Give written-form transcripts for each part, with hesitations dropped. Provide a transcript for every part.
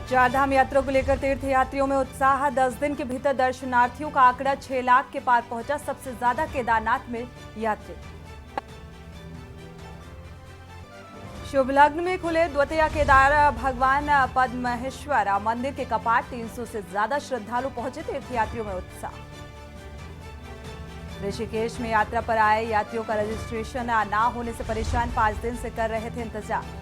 चारधाम यात्रा को लेकर तीर्थ यात्रियों में उत्साह। 10 दिन के भीतर दर्शनार्थियों का आंकड़ा 6 लाख के पार पहुंचा। सबसे ज्यादा केदारनाथ में यात्री। शुभ लग्न में खुले द्वितीय केदार भगवान पद्महेश्वर मंदिर के कपाट। 300 से ज्यादा श्रद्धालु पहुंचे। तीर्थयात्रियों में उत्साह। ऋषिकेश में यात्रा पर आए यात्रियों का रजिस्ट्रेशन ना होने से परेशान। 5 दिन से कर रहे थे इंतजार।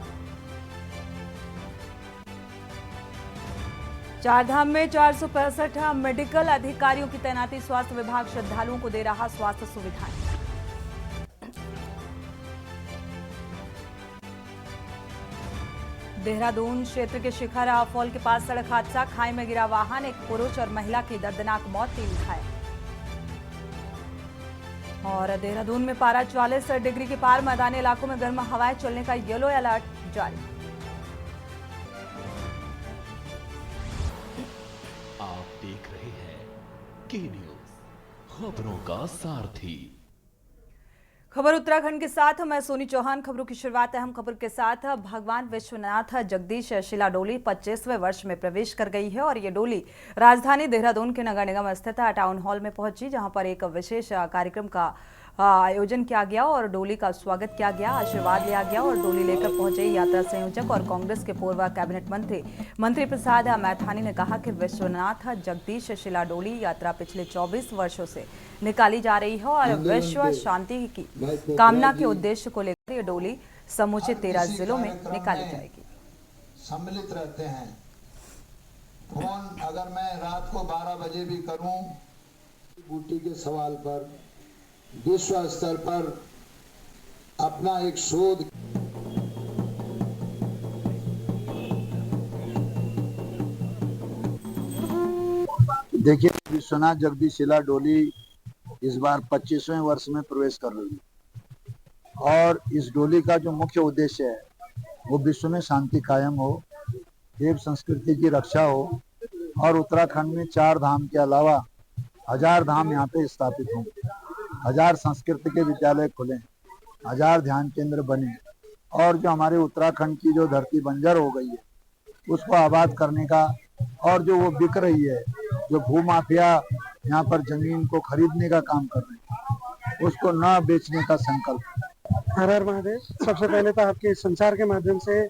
चारधाम में 465 मेडिकल अधिकारियों की तैनाती। स्वास्थ्य विभाग श्रद्धालुओं को दे रहा स्वास्थ्य सुविधाएं। देहरादून क्षेत्र के शिखर फॉल के पास सड़क हादसा। खाई में गिरा वाहन। एक पुरुष और महिला की दर्दनाक मौत। 3 घायल। और देहरादून में पारा 40 डिग्री के पार। मैदानी इलाकों में गर्म हवाएं चलने का येलो अलर्ट जारी। आप देख रहे हैं के न्यूज, खबरों का सारथी। खबर उत्तराखंड के साथ मैं सोनी चौहान। खबरों की शुरुआत अहम खबर के साथ। भगवान विश्वनाथ जगदीश शिला डोली 25वें वर्ष में प्रवेश कर गई है और ये डोली राजधानी देहरादून के नगर निगम स्थित टाउन हॉल में पहुंची, जहां पर एक विशेष कार्यक्रम का आयोजन किया गया और डोली का स्वागत किया गया, आशीर्वाद लिया गया। और डोली लेकर पहुंचे यात्रा संयोजक और कांग्रेस के पूर्व कैबिनेट मंत्री प्रसाद मैथानी ने कहा कि विश्वनाथ जगदीश शिला डोली यात्रा पिछले 24 वर्षों से निकाली जा रही है और विश्व शांति की कामना के उद्देश्य को लेकर ये डोली समूचे 13 जिलों में निकाली जाएगी। सम्मिलित रहते हैं। फोन अगर मैं रात को 12 बजे भी करूं, बूटी के सवाल पर विश्व स्तर पर अपना एक शोध। देखिए, विश्वनाथ जगदीश शिला डोली इस बार 25वें वर्ष में प्रवेश कर रही है और इस डोली का जो मुख्य उद्देश्य है वो विश्व में शांति कायम हो, देव संस्कृति की रक्षा हो और उत्तराखंड में 4 धाम के अलावा 1000 धाम यहाँ पे स्थापित हों, 1000 संस्कृत के विद्यालय खुले, 1000 ध्यान केंद्र बने और जो हमारे उत्तराखंड की जो धरती बंजर हो गई है उसको आबाद करने का, और जो वो बिक रही है, जो भूमाफिया यहाँ पर जमीन को खरीदने का काम कर रहे हैं, उसको न बेचने का संकल्प। हर हर महादेव। सबसे पहले तो आपके संचार के माध्यम से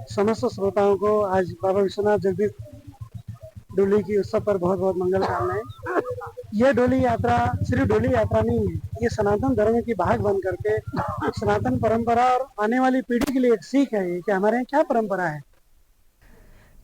समस्त श्रोताओं को आज बाबा विश्वनाथ जगदीश डोली की उत्सव पर बहुत बहुत मंगल कामनाएं। ये डोली यात्रा सिर्फ डोली यात्रा नहीं है, ये सनातन धर्म की भाग बन करके सनातन परंपरा और आने वाली पीढ़ी के लिए एक सीख है कि हमारे यहाँ क्या परंपरा है।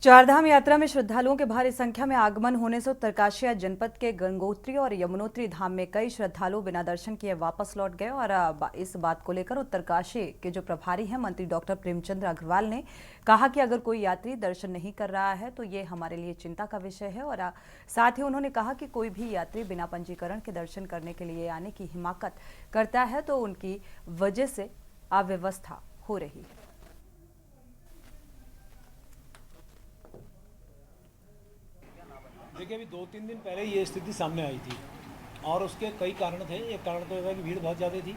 चारधाम यात्रा में श्रद्धालुओं के भारी संख्या में आगमन होने से उत्तरकाशी जनपद के गंगोत्री और यमुनोत्री धाम में कई श्रद्धालु बिना दर्शन किए वापस लौट गए। और इस बात को लेकर उत्तरकाशी के जो प्रभारी हैं मंत्री डॉक्टर प्रेमचंद्र अग्रवाल ने कहा कि अगर कोई यात्री दर्शन नहीं कर रहा है तो ये हमारे लिए चिंता का विषय है। और साथ ही उन्होंने कहा कि कोई भी यात्री बिना पंजीकरण के दर्शन करने के लिए आने की हिमाकत करता है तो उनकी वजह से अव्यवस्था हो रही है। देखिए, अभी 2-3 दिन पहले ये स्थिति सामने आई थी और उसके कई कारण थे। एक कारण तो था कि भीड़ बहुत ज़्यादा थी।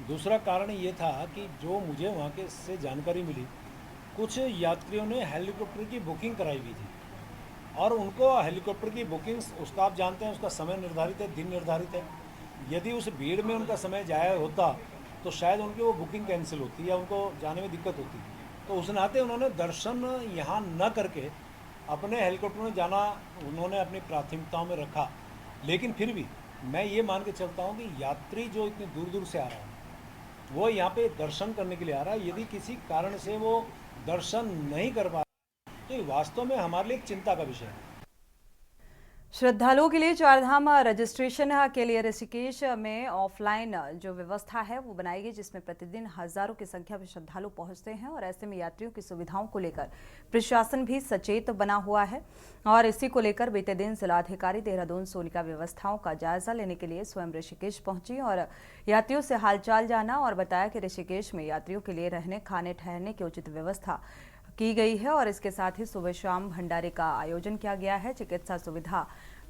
दूसरा कारण ये था कि जो मुझे वहाँ के से जानकारी मिली, कुछ यात्रियों ने हेलीकॉप्टर की बुकिंग कराई हुई थी और उनको हेलीकॉप्टर की बुकिंग, उसका आप जानते हैं, उसका समय निर्धारित है, दिन निर्धारित है। यदि उस भीड़ में उनका समय जाया होता तो शायद उनकी वो बुकिंग कैंसिल होती या उनको जाने में दिक्कत होती। तो उस नाते उन्होंने दर्शन यहाँ न करके अपने हेलीकॉप्टर में जाना उन्होंने अपनी प्राथमिकताओं में रखा। लेकिन फिर भी मैं ये मान के चलता हूँ कि यात्री जो इतनी दूर दूर से आ रहा है वो यहाँ पे दर्शन करने के लिए आ रहा है। यदि किसी कारण से वो दर्शन नहीं कर पा रहा तो ये वास्तव में हमारे लिए एक चिंता का विषय है। श्रद्धालुओं के लिए चारधाम रजिस्ट्रेशन के लिए ऋषिकेश में ऑफलाइन जो व्यवस्था है वो बनाई गई, जिसमें प्रतिदिन हजारों की संख्या में श्रद्धालु पहुंचते हैं और ऐसे में यात्रियों की सुविधाओं को लेकर प्रशासन भी सचेत बना हुआ है। और इसी को लेकर बीते दिन जिलाधिकारी देहरादून सोनिका व्यवस्थाओं का जायजा लेने के लिए स्वयं ऋषिकेश पहुंची और यात्रियों से हालचाल जाना और बताया कि ऋषिकेश में यात्रियों के लिए रहने, खाने, ठहरने की उचित व्यवस्था की गई है और इसके साथ ही सुबह शाम भंडारे का आयोजन किया गया है। चिकित्सा सुविधा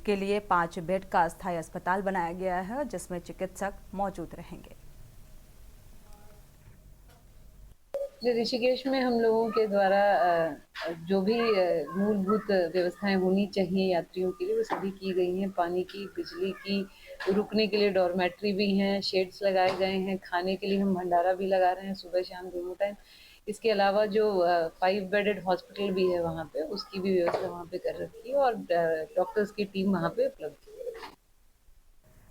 के लिए 5 बेड का अस्थायी अस्पताल बनाया गया है जिसमें चिकित्सक मौजूद रहेंगे। ऋषिकेश में हम लोगों के द्वारा जो भी मूलभूत व्यवस्थाएं होनी चाहिए यात्रियों के लिए वो सभी की गई हैं। पानी की, बिजली की, रुकने के लिए डॉर्मेट्री भी हैं, शेड्स लगाए गए हैं, खाने के लिए हम भंडारा भी लगा रहे हैं सुबह शाम दोनों टाइम। इसके अलावा जो 5 बेडेड हॉस्पिटल भी है वहाँ पे, उसकी भी व्यवस्था वहाँ पे कर रखी है और डॉक्टर्स की टीम वहाँ पे उपलब्ध है।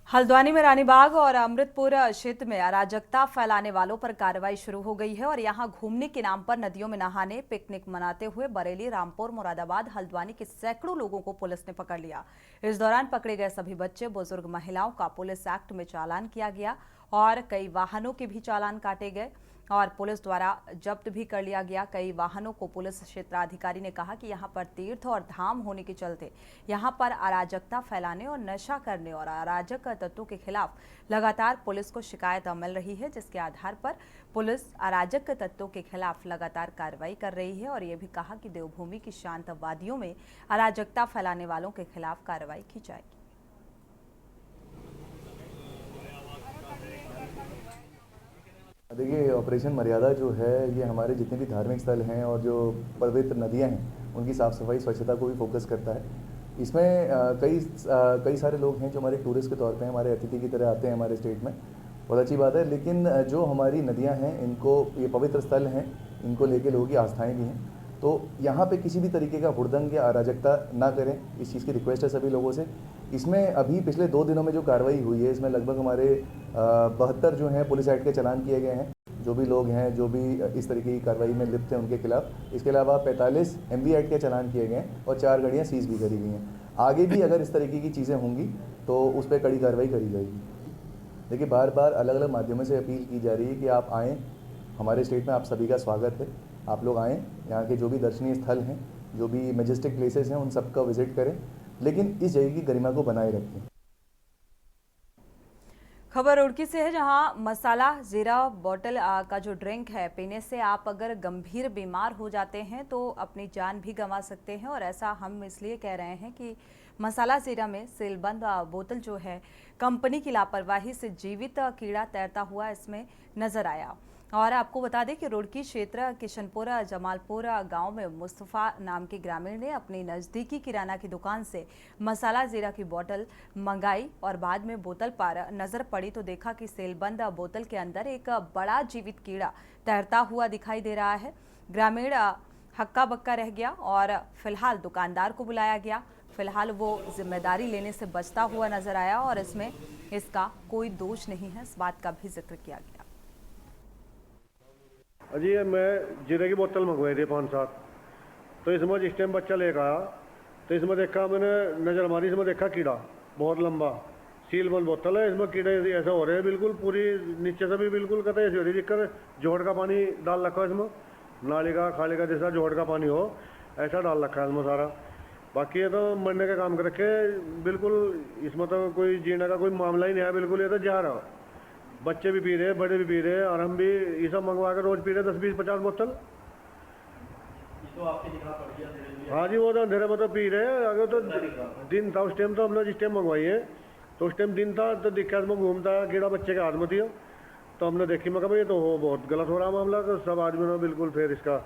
हल्द्वानी में रानीबाग और अमृतपुर क्षेत्र में अराजकता फैलाने वालों पर कार्रवाई शुरू हो गई है और यहां घूमने के नाम पर नदियों में नहाने, पिकनिक मनाते हुए बरेली, रामपुर, मुरादाबाद, हल्द्वानी के सैकड़ों लोगों को पुलिस ने पकड़ लिया। इस दौरान पकड़े गए सभी बच्चे, बुजुर्ग, महिलाओं का पुलिस एक्ट में चालान किया गया और कई वाहनों के भी चालान काटे गए और पुलिस द्वारा जब्त भी कर लिया गया कई वाहनों को। पुलिस क्षेत्राधिकारी ने कहा कि यहां पर तीर्थ और धाम होने के चलते यहां पर अराजकता फैलाने और नशा करने और अराजक तत्वों के खिलाफ लगातार पुलिस को शिकायत मिल रही है, जिसके आधार पर पुलिस अराजक तत्वों के खिलाफ लगातार कार्रवाई कर रही है और ये भी कहा कि देवभूमि की शांत वादियों में अराजकता फैलाने वालों के खिलाफ कार्रवाई की जाएगी। देखिए, ऑपरेशन मर्यादा जो है ये हमारे जितने भी धार्मिक स्थल हैं और जो पवित्र नदियां हैं उनकी साफ़ सफाई, स्वच्छता को भी फोकस करता है। इसमें कई सारे लोग हैं जो हमारे टूरिस्ट के तौर पे हमारे अतिथि की तरह आते हैं हमारे स्टेट में, बहुत अच्छी बात है। लेकिन जो हमारी नदियां हैं, इनको, ये पवित्र स्थल हैं, इनको लेके लोगों की आस्थाएँ भी हैं, तो यहाँ पे किसी भी तरीके का हुड़दंग या अराजकता ना करें, इस चीज़ की रिक्वेस्ट है सभी लोगों से। इसमें अभी पिछले 2 दिनों में जो कार्रवाई हुई है, इसमें लगभग हमारे 72 जो हैं पुलिस एक्ट के चालान किए गए हैं, जो भी लोग हैं जो भी इस तरीके की कार्रवाई में लिप्त हैं उनके खिलाफ। इसके अलावा 45 MV एक्ट के चालान किए गए हैं और 4 गाड़ियाँ सीज भी करी गई हैं। आगे भी अगर इस तरीके की चीज़ें होंगी तो उस पर कड़ी कार्रवाई करी जाएगी। देखिए, बार बार अलग अलग माध्यमों से अपील की जा रही है कि आप आएँ, हमारे स्टेट में आप सभी का स्वागत है। आप लोग आएँ, यहाँ के जो भी दर्शनीय स्थल हैं, जो भी मेजेस्टिक प्लेसेस हैं, उन सबका विजिट करें, लेकिन इस जगह की गरिमा को बनाए रखें। खबर रुड़की से है, जहां मसाला जीरा बोतल का जो ड्रिंक है, पीने से आप अगर गंभीर बीमार हो जाते हैं तो अपनी जान भी गंवा सकते हैं। और ऐसा हम इसलिए कह रहे हैं कि मसाला जीरा में सीलबंद बोतल जो है, कंपनी की लापरवाही से जीवित कीड़ा तैरता हुआ इसमें नजर आया। और आपको बता दें कि रुड़की क्षेत्र किशनपुर जमालपुर गांव में मुस्तफ़ा नाम के ग्रामीण ने अपनी नज़दीकी किराना की दुकान से मसाला जीरा की बोतल मंगाई और बाद में बोतल पर नज़र पड़ी तो देखा कि सीलबंद बोतल के अंदर एक बड़ा जीवित कीड़ा तैरता हुआ दिखाई दे रहा है। ग्रामीण हक्का बक्का रह गया और फिलहाल दुकानदार को बुलाया गया। फिलहाल वो जिम्मेदारी लेने से बचता हुआ नजर आया और इसमें इसका कोई दोष नहीं है, इस बात का भी जिक्र किया गया। अजी, मैं जीरे की बोतल मंगवाई थी 5-7, तो इसमें जिस टाइम बच्चा लेकर आया तो इसमें देखा, मैंने नज़र मारी, इसमें देखा कीड़ा बहुत लंबा, सीलबंद बोतल है, इसमें कीड़े ऐसा हो रहे हैं, बिल्कुल पूरी नीचे से भी बिल्कुल कहते ऐसी हो रही दिक्कत। जोड़ का पानी डाल रखा है इसमें, नाली का खाली का जैसा जोड़ का पानी हो ऐसा डाल रखा है इसमें सारा। बाकी ये तो मरने का काम कर रखे, बिल्कुल इसमें तो कोई जीने का कोई मामला ही नहीं है, बिल्कुल ये तो जहर है। बच्चे भी पी रहे हैं, बड़े भी पी रहे हैं और हम भी ये सब मंगवा कर रोज पी रहे हैं 10, 20, 50 बोतल। तो आपके दिखा पड़ गया? हाँ जी, वो तो अंधेरे में तो पी रहे हैं। अगर तो दिन था उस टाइम, तो हमने जिस टाइम मंगवाई है तो उस टाइम दिन था, तो दिक्कत में घूमता कीड़ा बच्चे के हाथ में थी, तो हमने देखी, मैं कहा भाई ये तो बहुत गलत हो रहा मामला। तो सब आदमी ने बिल्कुल फिर इसका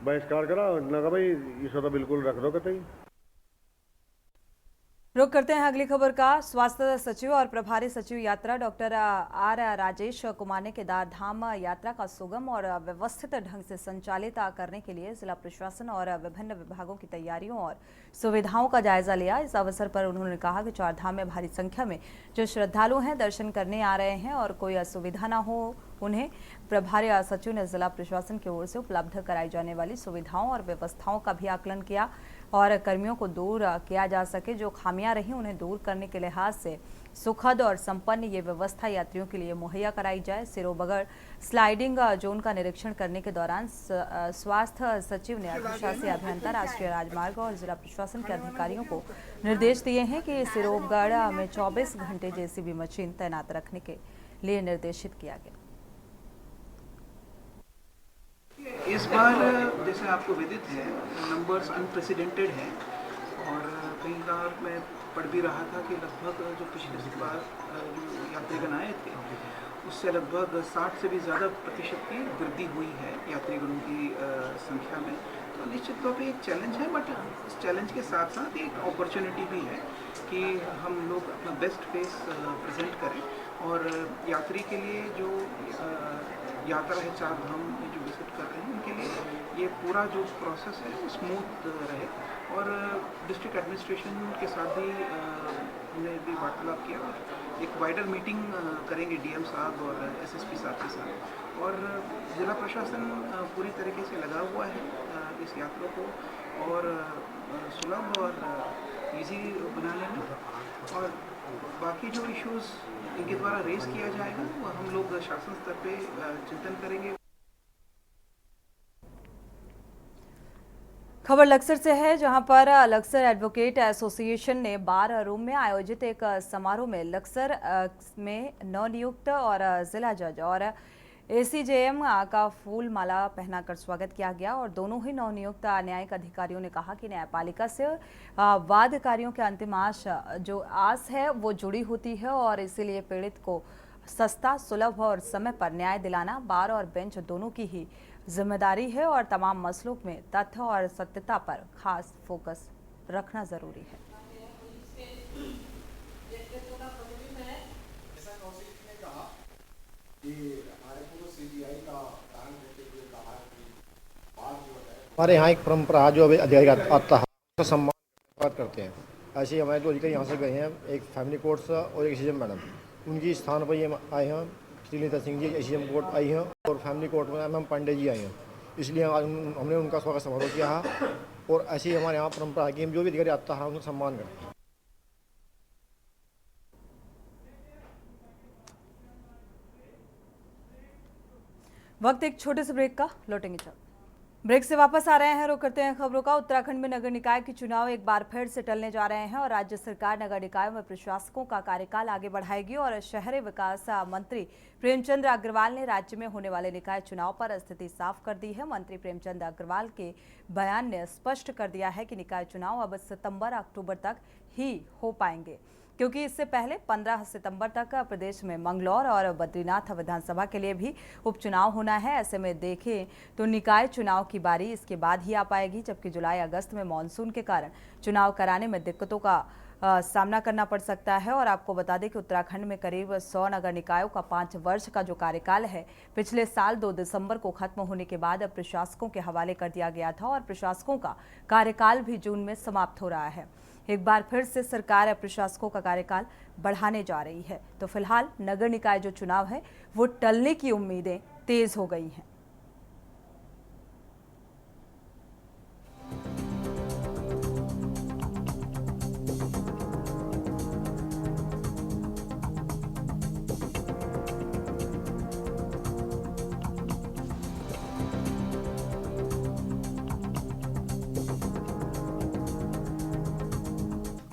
बहिष्कार करा, ना कहा भाई इसे तो बिल्कुल रख दो कतई। रुक करते हैं अगली खबर का। स्वास्थ्य सचिव और प्रभारी सचिव यात्रा डॉक्टर आर राजेश कुमार ने केदार धाम यात्रा का सुगम और व्यवस्थित ढंग से संचालित करने के लिए जिला प्रशासन और विभिन्न विभागों की तैयारियों और सुविधाओं का जायजा लिया। इस अवसर पर उन्होंने कहा कि चार धाम में भारी संख्या में जो श्रद्धालु हैं दर्शन करने आ रहे हैं और कोई असुविधा न हो, उन्हें प्रभारी सचिव ने जिला प्रशासन की ओर से उपलब्ध कराई जाने वाली सुविधाओं और व्यवस्थाओं का भी आकलन किया और कर्मियों को दूर किया जा सके जो खामियां रही उन्हें दूर करने के लिहाज से सुखद और संपन्न ये व्यवस्था यात्रियों के लिए मुहैया कराई जाए। सिरोबगढ़ स्लाइडिंग जोन का निरीक्षण करने के दौरान स्वास्थ्य सचिव ने अधिशासी अभियंता, राष्ट्रीय राजमार्ग और जिला प्रशासन के अधिकारियों को निर्देश दिए हैं कि सिरोबगढ़ में 24 घंटे जेसीबी मशीन तैनात रखने के लिए निर्देशित किया गया। इस बार जैसे आपको विदित है, नंबर्स अनप्रेसिडेंटेड हैं और कई बार मैं पढ़ भी रहा था कि लगभग जो पिछले बार यात्रीगण आए थे उससे लगभग 60 से भी ज़्यादा प्रतिशत की वृद्धि हुई है यात्रीगणों की संख्या में। तो निश्चित तौर पे एक चैलेंज है, बट इस चैलेंज के साथ साथ एक अपॉर्चुनिटी भी है कि हम लोग अपना बेस्ट फेस प्रेजेंट करें और यात्री के लिए जो यात्रा है चार धाम में जो विजिट कर रहे हैं उनके लिए ये पूरा जो प्रोसेस है वो स्मूथ रहे। और डिस्ट्रिक्ट एडमिनिस्ट्रेशन के साथ भी हमने भी वार्तालाप किया और एक वाइडर मीटिंग करेंगे डीएम साहब और एसएसपी साहब के साथ। और जिला प्रशासन पूरी तरीके से लगा हुआ है इस यात्रा को और सुलभ और इजी बनाने में। और बाकी जो इश्यूज़ इनके द्वारा रेज किया जाएगा वो हम लोग शासन स्तर पे चिंतन करेंगे। खबर लक्सर से है, जहां पर लक्सर एडवोकेट एसोसिएशन ने बार रूम में आयोजित एक समारोह में लक्सर में नवनियुक्त और जिला जज और एसीजेएम का फूल माला पहनाकर स्वागत किया गया। और दोनों ही नवनियुक्त न्यायिक अधिकारियों ने कहा कि न्यायपालिका से वादकारियों के अंतिम जो आस है वो जुड़ी होती है और इसीलिए पीड़ित को सस्ता, सुलभ और समय पर न्याय दिलाना बार और बेंच दोनों की ही जिम्मेदारी है और तमाम मसलों में तथ्य और सत्यता पर खास फोकस रखना जरूरी है। हमारे यहाँ एक परंपरा जो अभी अधिकारी आता है उसका सम्मान करते हैं। ऐसे ही हमारे दो अधिकारी यहाँ से गए हैं, एक फैमिली कोर्ट से और एक एसीएम मैडम, उनकी स्थान पर ये आए हैं। श्रीलेखा सिंह जी एसीएम कोर्ट आई हैं और फैमिली कोर्ट में एमएम पांडे जी आए हैं, इसलिए हमने उनका स्वागत समारोह किया है। और ऐसे ही हमारे यहाँ परंपरा है कि हम जो भी अधिकारी आता है उनका सम्मान करते हैं। वक्त एक छोटे से ब्रेक का, लौटेंगे जब। ब्रेक से वापस आ रहे हैं, रुक करते हैं खबरों का। उत्तराखंड में नगर निकाय के चुनाव एक बार फिर से टलने जा रहे हैं और राज्य सरकार नगर निकायों में प्रशासकों का कार्यकाल आगे बढ़ाएगी। और शहरी विकास मंत्री प्रेमचंद अग्रवाल ने राज्य में होने वाले निकाय चुनाव पर स्थिति साफ कर दी है। मंत्री प्रेमचंद अग्रवाल के बयान ने स्पष्ट कर दिया है कि निकाय चुनाव अब सितंबर-अक्टूबर तक ही हो पाएंगे, क्योंकि इससे पहले 15 सितंबर तक प्रदेश में मंगलौर और बद्रीनाथ विधानसभा के लिए भी उपचुनाव होना है। ऐसे में देखें तो निकाय चुनाव की बारी इसके बाद ही आ पाएगी, जबकि जुलाई-अगस्त में मानसून के कारण चुनाव कराने में दिक्कतों का सामना करना पड़ सकता है। और आपको बता दें कि उत्तराखंड में करीब 100 नगर निकायों का 5 वर्ष का जो कार्यकाल है पिछले साल 2 दिसंबर को खत्म होने के बाद अब प्रशासकों के हवाले कर दिया गया था और प्रशासकों का कार्यकाल भी जून में समाप्त हो रहा है। एक बार फिर से सरकार प्रशासकों का कार्यकाल बढ़ाने जा रही है। तो फिलहाल नगर निकाय जो चुनाव है वो टलने की उम्मीदें तेज हो गई हैं।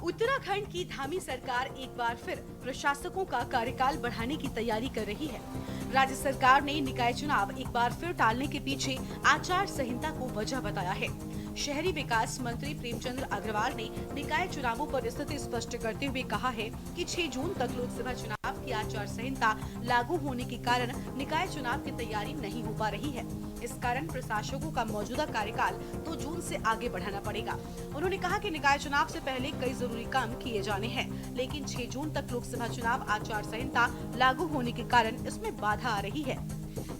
उत्तराखंड की धामी सरकार एक बार फिर प्रशासकों का कार्यकाल बढ़ाने की तैयारी कर रही है। राज्य सरकार ने निकाय चुनाव एक बार फिर टालने के पीछे आचार संहिता को वजह बताया है। शहरी विकास मंत्री प्रेमचंद अग्रवाल ने निकाय चुनावों पर स्थिति स्पष्ट करते हुए कहा है कि 6 जून तक लोकसभा चुनाव की आचार संहिता लागू होने के कारण निकाय चुनाव की तैयारी नहीं हो पा रही है। इस कारण प्रशासकों का मौजूदा कार्यकाल 2 जून से आगे बढ़ाना पड़ेगा। उन्होंने कहा कि निकाय चुनाव से पहले कई जरूरी काम किए जाने हैं, लेकिन 6 जून तक लोकसभा चुनाव आचार संहिता लागू होने के कारण इसमें बाधा आ रही है।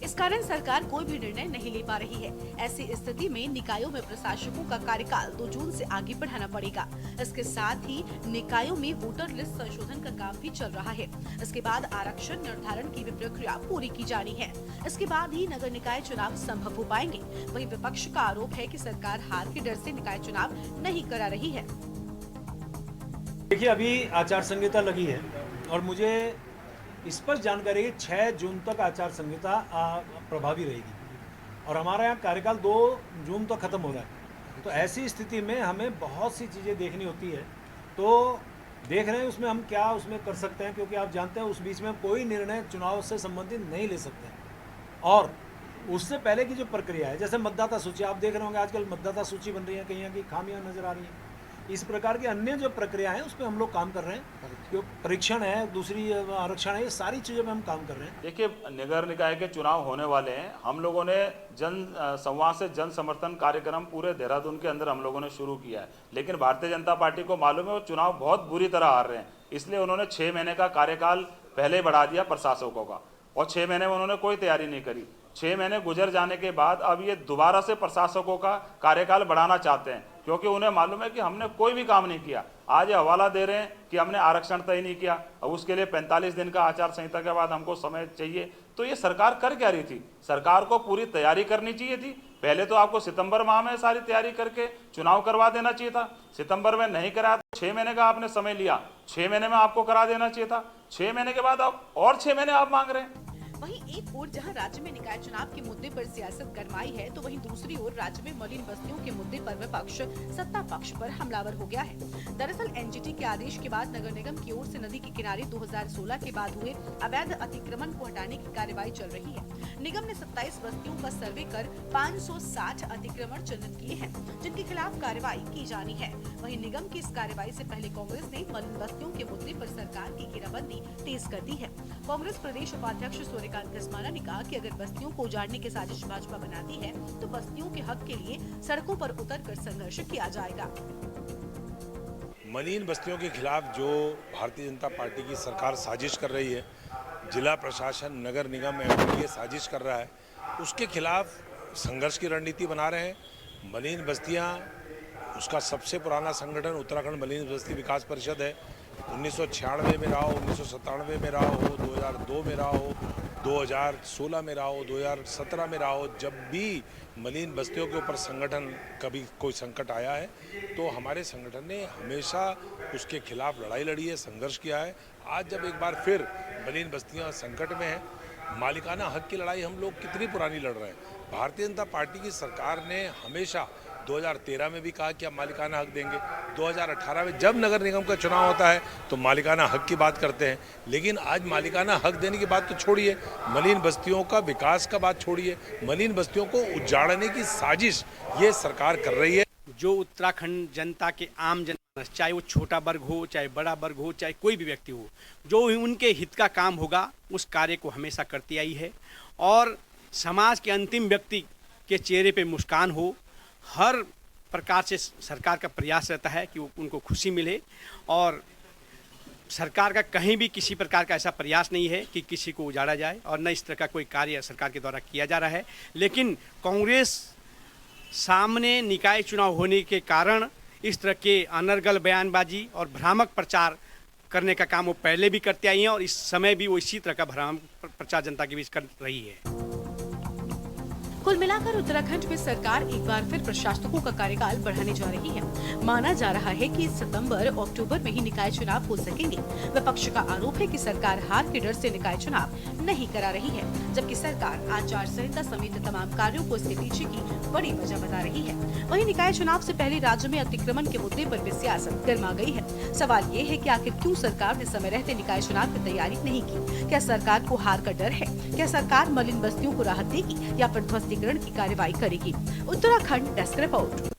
इस कारण सरकार कोई भी निर्णय नहीं ले पा रही है। ऐसी स्थिति में निकायों में प्रशासकों का कार्यकाल 2 जून से आगे बढ़ाना पड़ेगा। इसके साथ ही निकायों में वोटर लिस्ट संशोधन का काम भी चल रहा है। इसके बाद आरक्षण निर्धारण की भी प्रक्रिया पूरी की जानी है। इसके बाद ही नगर निकाय चुनाव संभव हो पाएंगे। वहीं विपक्ष का आरोप है कि सरकार हार के डर से निकाय चुनाव नहीं करा रही है। देखिए, अभी आचार संहिता लगी है और मुझे स्पष्ट जानकारी है 6 जून तक आचार संहिता प्रभावी रहेगी और हमारा यहाँ कार्यकाल 2 जून तक खत्म हो रहा है। तो ऐसी स्थिति में हमें बहुत सी चीज़ें देखनी होती है, तो देख रहे हैं उसमें हम क्या उसमें कर सकते हैं, क्योंकि आप जानते हैं उस बीच में कोई निर्णय चुनाव से संबंधित नहीं ले सकते हैं। और उससे पहले की जो प्रक्रिया है, जैसे मतदाता सूची, आप देख रहे होंगे आजकल मतदाता सूची बन रही है, कहीं की खामियां नजर आ रही हैं। इस प्रकार की अन्य जो प्रक्रिया है उस पर हम लोग काम कर रहे हैं। जो परीक्षण है, दूसरी आरक्षण है, ये सारी चीज़ों में हम काम कर रहे हैं। देखिए, नगर निकाय के चुनाव होने वाले हैं। हम लोगों ने जन संवाद से जन समर्थन कार्यक्रम पूरे देहरादून के अंदर हम लोगों ने शुरू किया है, लेकिन भारतीय जनता पार्टी को मालूम है वो चुनाव बहुत बुरी तरह हार रहे हैं, इसलिए उन्होंने 6 महीने का कार्यकाल पहले बढ़ा दिया प्रशासकों का, और 6 महीने में उन्होंने कोई तैयारी नहीं करी। 6 महीने गुजर जाने के बाद अब ये दोबारा से प्रशासकों का कार्यकाल बढ़ाना चाहते हैं, क्योंकि उन्हें मालूम है कि हमने कोई भी काम नहीं किया। आज ये हवाला दे रहे हैं कि हमने आरक्षण तय नहीं किया, अब उसके लिए 45 दिन का आचार संहिता के बाद हमको समय चाहिए। तो ये सरकार कर क्या रही थी? सरकार को पूरी तैयारी करनी चाहिए थी। पहले तो आपको सितंबर माह में सारी तैयारी करके चुनाव करवा देना चाहिए था। सितंबर में नहीं कराया तो 6 महीने का आपने समय लिया, 6 महीने में आपको करा देना चाहिए था। 6 महीने के बाद आप और 6 महीने आप मांग रहे हैं। वहीं एक ओर जहां राज्य में निकाय चुनाव के मुद्दे पर सियासत गरमाई है, तो वहीं दूसरी ओर राज्य में मलिन बस्तियों के मुद्दे पर विपक्ष सत्ता पक्ष पर हमलावर हो गया है। दरअसल एनजीटी के आदेश के बाद नगर निगम की ओर से नदी के किनारे 2016 के बाद हुए अवैध अतिक्रमण को हटाने की कार्यवाही चल रही है। निगम ने 27 बस्तियों का सर्वे कर 560 अतिक्रमण चिन्हित किए हैं, जिनके खिलाफ कार्रवाई की जानी है। वहीं निगम की इस कार्रवाई से पहले कांग्रेस ने मलिन बस्तियों के मुद्दे पर सरकार की घेराबंदी तेज कर दी है। कांग्रेस प्रदेश उपाध्यक्ष सूर्यकांत धस्माना ने कहा कि अगर बस्तियों को उजाड़ने की साजिश भाजपा बनाती है तो बस्तियों के हक के लिए सड़कों पर उतरकर संघर्ष किया जाएगा। मलिन बस्तियों के खिलाफ जो भारतीय जनता पार्टी की सरकार साजिश कर रही है, जिला प्रशासन, नगर निगम एमएलए साजिश कर रहा है, उसके खिलाफ संघर्ष की रणनीति बना रहे हैं। मलिन बस्तियां, उसका सबसे पुराना संगठन उत्तराखंड मलिन बस्ती विकास परिषद है। 1996 में रहा हो, 1997 में रहा हो, 2002 में रहा हो, 2016 में रहा हो, 2017 में रहा हो, जब भी मलिन बस्तियों के ऊपर संगठन कभी कोई संकट आया है तो हमारे संगठन ने हमेशा उसके खिलाफ लड़ाई लड़ी है, संघर्ष किया है। आज जब एक बार फिर मलिन बस्तियां संकट में हैं, मालिकाना हक की लड़ाई हम लोग कितनी पुरानी लड़ रहे हैं। भारतीय जनता पार्टी की सरकार ने हमेशा 2013 में भी कहा कि हम मालिकाना हक देंगे, 2018 में जब नगर निगम का चुनाव होता है तो मालिकाना हक की बात करते हैं, लेकिन आज मालिकाना हक देने की बात तो छोड़िए, मलिन बस्तियों का विकास का बात छोड़िए, मलिन बस्तियों को उजाड़ने की साजिश ये सरकार कर रही है। जो उत्तराखंड जनता के आम जनमानस, चाहे वो छोटा वर्ग हो, चाहे बड़ा वर्ग हो, चाहे कोई भी व्यक्ति हो, जो उनके हित का काम होगा उस कार्य को हमेशा करती आई है, और समाज के अंतिम व्यक्ति के चेहरे पे मुस्कान हो, हर प्रकार से सरकार का प्रयास रहता है कि उनको खुशी मिले। और सरकार का कहीं भी किसी प्रकार का ऐसा प्रयास नहीं है कि किसी को उजाड़ा जाए, और न इस तरह का कोई कार्य सरकार के द्वारा किया जा रहा है। लेकिन कांग्रेस सामने निकाय चुनाव होने के कारण इस तरह के अनर्गल बयानबाजी और भ्रामक प्रचार करने का काम वो पहले भी करते आई हैं, और इस समय भी वो इसी तरह का भ्रामक प्रचार जनता के बीच कर रही है। कुल मिलाकर उत्तराखंड में सरकार एक बार फिर प्रशासकों का कार्यकाल बढ़ाने जा रही है। माना जा रहा है कि सितंबर अक्टूबर में ही निकाय चुनाव हो सकेंगे। विपक्ष का आरोप है कि सरकार हार के डर से निकाय चुनाव नहीं करा रही है, जबकि सरकार आचार संहिता समेत तमाम कार्यों को इसके पीछे की बड़ी वजह बता रही है। वहीं निकाय चुनाव से पहले राज्य में अतिक्रमण के मुद्दे पर भी सियासत गर्मा गई है। सवाल ये है कि आखिर क्यों सरकार ने समय रहते निकाय चुनाव की तैयारी नहीं की? क्या सरकार को हार का डर है? क्या सरकार मलिन बस्तियों को राहत देगी या फिर ध्वस्तीकरण की कार्रवाई करेगी? Uttarakhand desk report.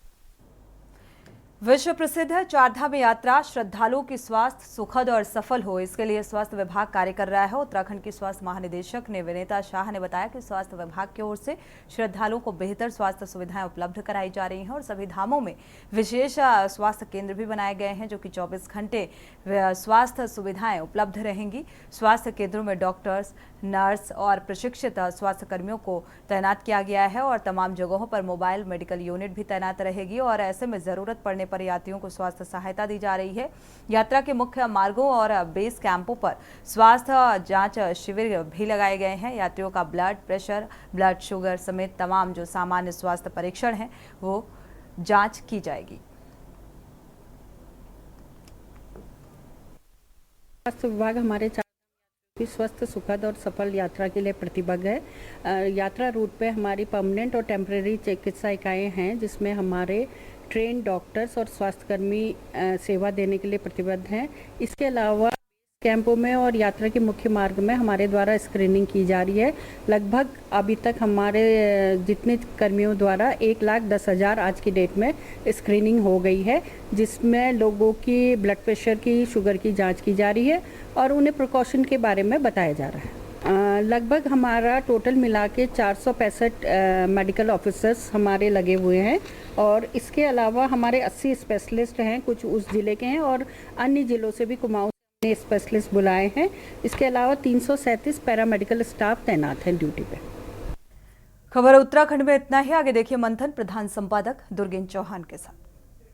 विश्व प्रसिद्ध चारधाम यात्रा श्रद्धालुओं की स्वास्थ्य सुखद और सफल हो, इसके लिए स्वास्थ्य विभाग कार्य कर रहा है। उत्तराखंड के स्वास्थ्य महानिदेशक ने विनीता शाह ने बताया कि स्वास्थ्य विभाग की ओर से श्रद्धालुओं को बेहतर स्वास्थ्य सुविधाएं उपलब्ध कराई जा रही हैं, और सभी धामों में विशेष स्वास्थ्य केंद्र भी बनाए गए हैं, जो कि 24 घंटे स्वास्थ्य सुविधाएं उपलब्ध रहेंगी। स्वास्थ्य केंद्रों में डॉक्टर्स, नर्स और प्रशिक्षित स्वास्थ्य कर्मियों को तैनात किया गया है, और तमाम जगहों पर मोबाइल मेडिकल यूनिट भी तैनात रहेगी, और ऐसे में जरूरत पड़ने पर यात्रियों को स्वास्थ्य सहायता दी जा रही है। यात्रा के मुख्य मार्गों और बेस कैंपों पर स्वास्थ्य जांच शिविर भी लगाए गए हैं। यात्रियों का ब्लड प्रेशर, ब्लड शुगर समेत तमाम जो सामान्य स्वास्थ्य परीक्षण है वो जांच की जाएगी। स्वास्थ्य विभाग हमारे की स्वस्थ, सुखद और सफल यात्रा के लिए प्रतिबद्ध है। यात्रा रूट पे हमारी परमानेंट और टेम्परेरी चिकित्सा इकाइयाँ हैं, जिसमें हमारे ट्रेन डॉक्टर्स और स्वास्थ्यकर्मी सेवा देने के लिए प्रतिबद्ध हैं। इसके अलावा कैंपों में और यात्रा के मुख्य मार्ग में हमारे द्वारा स्क्रीनिंग की जा रही है। लगभग अभी तक हमारे जितने कर्मियों द्वारा 1,10,000 आज की डेट में स्क्रीनिंग हो गई है, जिसमें लोगों की ब्लड प्रेशर की, शुगर की जांच की जा रही है और उन्हें प्रिकॉशन के बारे में बताया जा रहा है। लगभग हमारा टोटल मिला के 465 मेडिकल ऑफिसर्स हमारे लगे हुए हैं और इसके अलावा हमारे 80 स्पेशलिस्ट हैं, कुछ उस ज़िले के हैं और अन्य ज़िलों से भी कुमाऊं ने स्पेशलिस्ट बुलाए हैं। इसके अलावा 337 पैरामेडिकल स्टाफ तैनात हैं ड्यूटी पे। खबर उत्तराखंड में इतना ही। आगे देखिए मंथन प्रधान संपादक दुर्गेन चौहान के साथ।